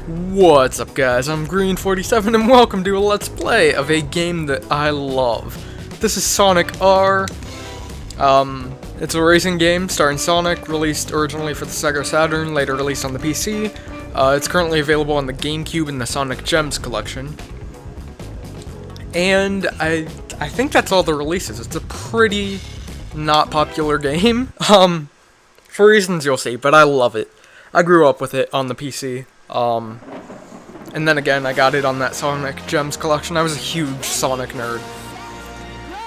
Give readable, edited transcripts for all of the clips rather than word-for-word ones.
What's up guys, I'm Green47 and welcome to a Let's Play of a game that I love. This is Sonic R. It's a racing game starring Sonic, released originally for the Sega Saturn, later released on the PC. It's currently available on the GameCube in the Sonic Gems collection. And I think that's all the releases. It's a pretty not popular game, for reasons you'll see, but I love it. I grew up with it on the PC. And then again, I got it on that Sonic Gems collection. I was a huge Sonic nerd.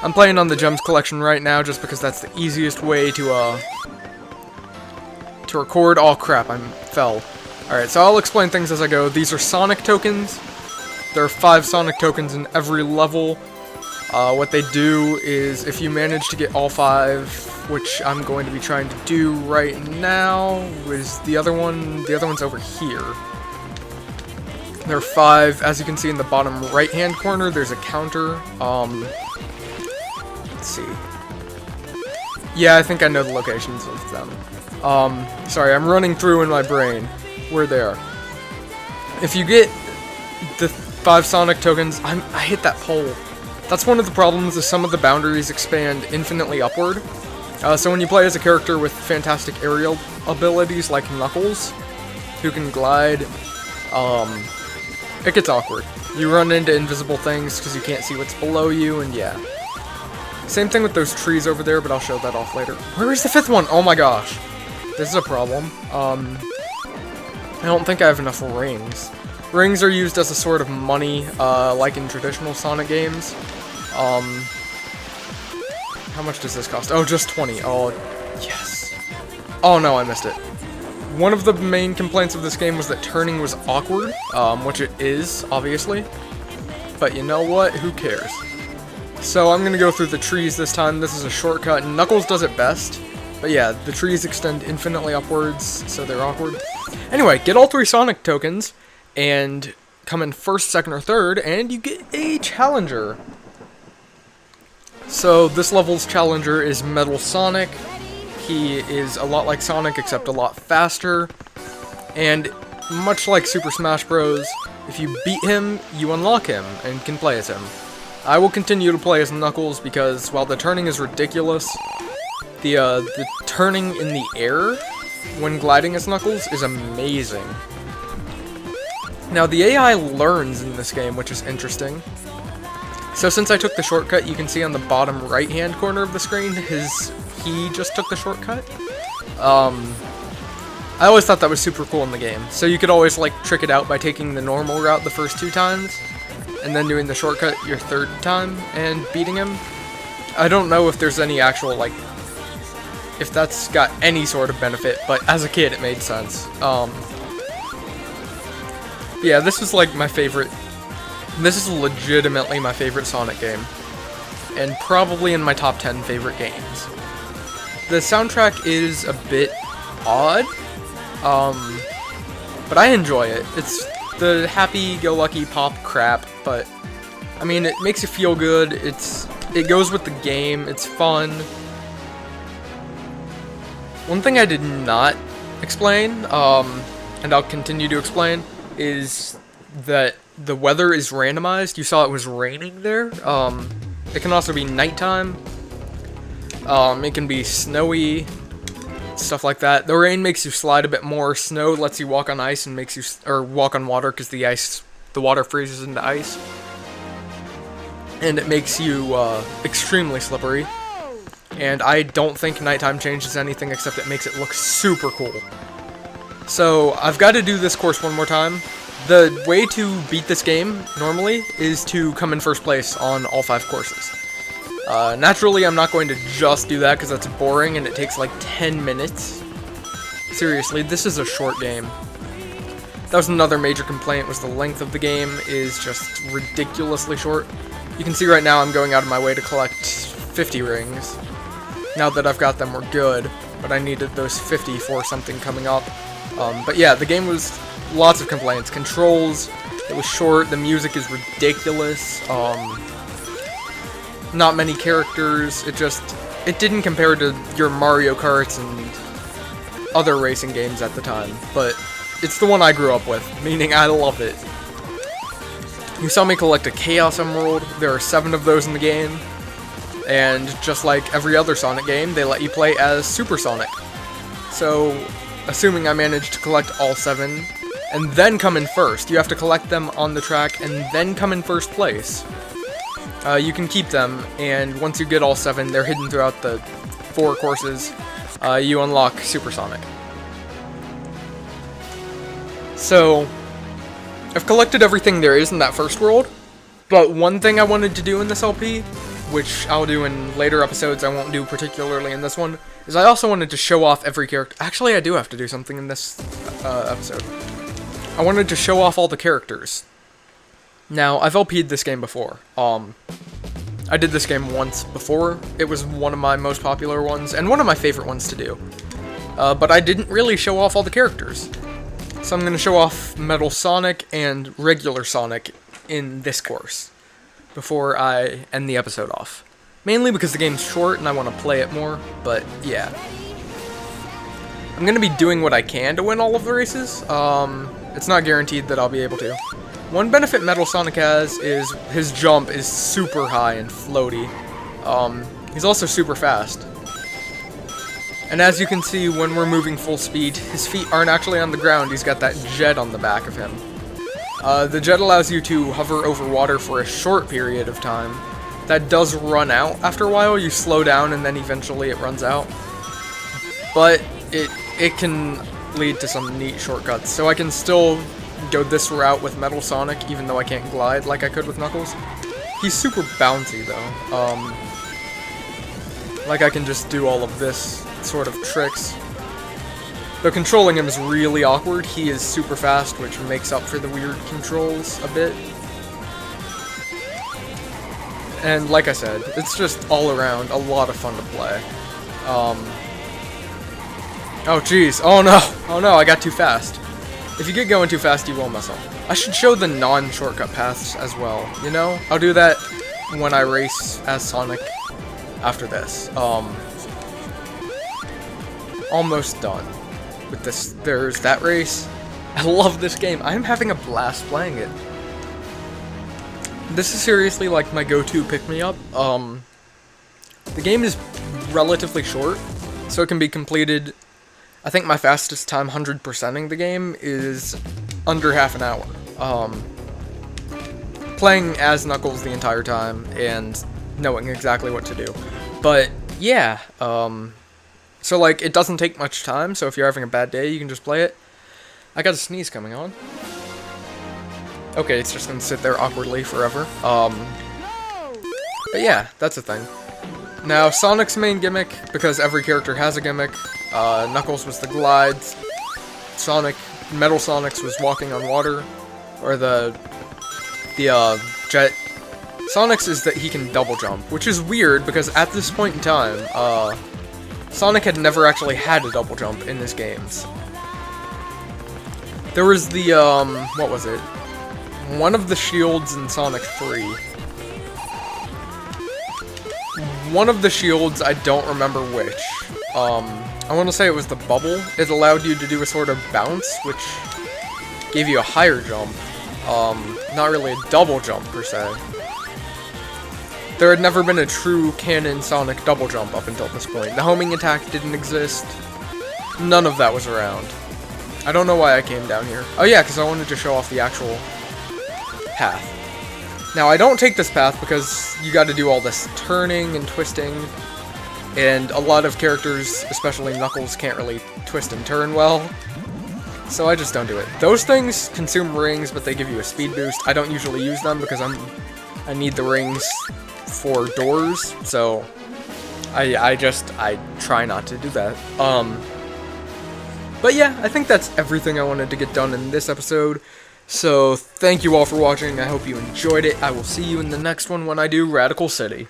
I'm playing on the Gems collection right now just because that's the easiest way to record. Oh crap, I fell. Alright, so I'll explain things as I go. These are Sonic tokens. There are 5 Sonic tokens in every level. What they do is, if you manage to get all 5, which I'm going to be trying to do right now, is the other one's over here. There are 5, as you can see in the bottom right-hand corner, there's a counter. Let's see. Yeah, I think I know the locations of them. Sorry, I'm running through in my brain where they are. If you get the 5 Sonic tokens, I hit that pole. That's one of the problems, is some of the boundaries expand infinitely upward. So when you play as a character with fantastic aerial abilities like Knuckles, who can glide, it gets awkward. You run into invisible things because you can't see what's below you, and yeah. Same thing with those trees over there, but I'll show that off later. Where is the 5th one? Oh my gosh. This is a problem. I don't think I have enough rings. Rings are used as a sort of money, like in traditional Sonic games. How much does this cost? Oh, just 20. Oh, yes. Oh no, I missed it. One of the main complaints of this game was that turning was awkward, which it is, obviously. But you know what? Who cares? So I'm gonna go through the trees this time. This is a shortcut. Knuckles does it best. But yeah, the trees extend infinitely upwards, so they're awkward. Anyway, get all 3 Sonic tokens, and come in 1st, 2nd, or 3rd, and you get a challenger. So this level's challenger is Metal Sonic. He is a lot like Sonic, except a lot faster. And much like Super Smash Bros., if you beat him, you unlock him, and can play as him. I will continue to play as Knuckles, because while the turning is ridiculous, the turning in the air when gliding as Knuckles is amazing. Now, the AI learns in this game, which is interesting. So since I took the shortcut, you can see on the bottom right-hand corner of the screen, he just took the shortcut. I always thought that was super cool in the game. So you could always, like, trick it out by taking the normal route the first 2 times, and then doing the shortcut your 3rd time, and beating him. I don't know if there's any actual, like, if that's got any sort of benefit, but as a kid it made sense. Yeah, this is like my favorite. This is legitimately my favorite Sonic game, and probably in my top 10 favorite games. The soundtrack is a bit odd, but I enjoy it. It's the happy-go-lucky pop crap, but I mean, it makes you feel good. It goes with the game. It's fun. One thing I did not explain, and I'll continue to explain, is that the weather is randomized. You saw it was raining there. It can also be nighttime. It can be snowy, stuff like that. The rain makes you slide a bit more. Snow lets you walk on ice and makes you, or walk on water, because the water freezes into ice. And it makes you extremely slippery. And I don't think nighttime changes anything, except it makes it look super cool. So, I've got to do this course one more time. The way to beat this game, normally, is to come in 1st place on all 5 courses. Naturally, I'm not going to just do that, because that's boring, and it takes like 10 minutes. Seriously, this is a short game. That was another major complaint, was the length of the game is just ridiculously short. You can see right now I'm going out of my way to collect 50 rings. Now that I've got them, we're good, but I needed those 50 for something coming up. But yeah, the game was lots of complaints. Controls, it was short, the music is ridiculous, not many characters, it didn't compare to your Mario Karts and other racing games at the time, but it's the one I grew up with, meaning I love it. You saw me collect a Chaos Emerald. There are 7 of those in the game. And just like every other Sonic game, they let you play as Super Sonic. So, assuming I managed to collect all 7, and then come in first. You have to collect them on the track and then come in first place. You can keep them, and once you get all 7, they're hidden throughout the 4 courses. You unlock Super Sonic. So, I've collected everything there is in that first world, but one thing I wanted to do in this LP, which I'll do in later episodes, I won't do particularly in this one, is I also wanted to show off every character. Actually, I do have to do something in this episode. I wanted to show off all the characters. Now, I've LP'd this game before. I did this game once before. It was one of my most popular ones, and one of my favorite ones to do. But I didn't really show off all the characters. So I'm going to show off Metal Sonic and regular Sonic in this course, before I end the episode off. Mainly because the game's short and I want to play it more, but yeah. I'm going to be doing what I can to win all of the races. It's not guaranteed that I'll be able to. One benefit Metal Sonic has is his jump is super high and floaty. He's also super fast. And as you can see, when we're moving full speed, his feet aren't actually on the ground, he's got that jet on the back of him. The jet allows you to hover over water for a short period of time. That does run out after a while, you slow down and then eventually it runs out. But it can lead to some neat shortcuts, so I can still go this route with Metal Sonic, even though I can't glide like I could with Knuckles. He's super bouncy though. Like I can just do all of this sort of tricks. Though controlling him is really awkward, he is super fast, which makes up for the weird controls a bit. And like I said, it's just all around a lot of fun to play. Oh jeez, oh no, I got too fast. If you get going too fast, you will mess up. I should show the non-shortcut paths as well, you know? I'll do that when I race as Sonic after this. Almost done with this. There's that race. I love this game. I'm having a blast playing it. This is seriously like my go-to pick-me-up. The game is relatively short, so it can be completed. I think my fastest time 100%ing the game is under half an hour. Playing as Knuckles the entire time and knowing exactly what to do. But yeah, so like it doesn't take much time, so if you're having a bad day, you can just play it. I got a sneeze coming on. Okay, it's just gonna sit there awkwardly forever. But yeah, that's a thing. Now, Sonic's main gimmick, because every character has a gimmick, Knuckles was the glides, Metal Sonic's was walking on water, or the jet. Sonic's is that he can double jump, which is weird, because at this point in time, Sonic had never actually had a double jump in his games. There was the, what was it? One of the shields in Sonic 3. One of the shields, I don't remember which. I want to say it was the bubble. It allowed you to do a sort of bounce, which gave you a higher jump. Not really a double jump, per se. There had never been a true canon Sonic double jump up until this point. The homing attack didn't exist. None of that was around. I don't know why I came down here. Oh yeah, because I wanted to show off the actual path. Now, I don't take this path because you gotta do all this turning and twisting, and a lot of characters, especially Knuckles, can't really twist and turn well, so I just don't do it. Those things consume rings, but they give you a speed boost. I don't usually use them because I need the rings for doors, so I try not to do that. But yeah, I think that's everything I wanted to get done in this episode. So, thank you all for watching. I hope you enjoyed it. I will see you in the next one when I do Radical City.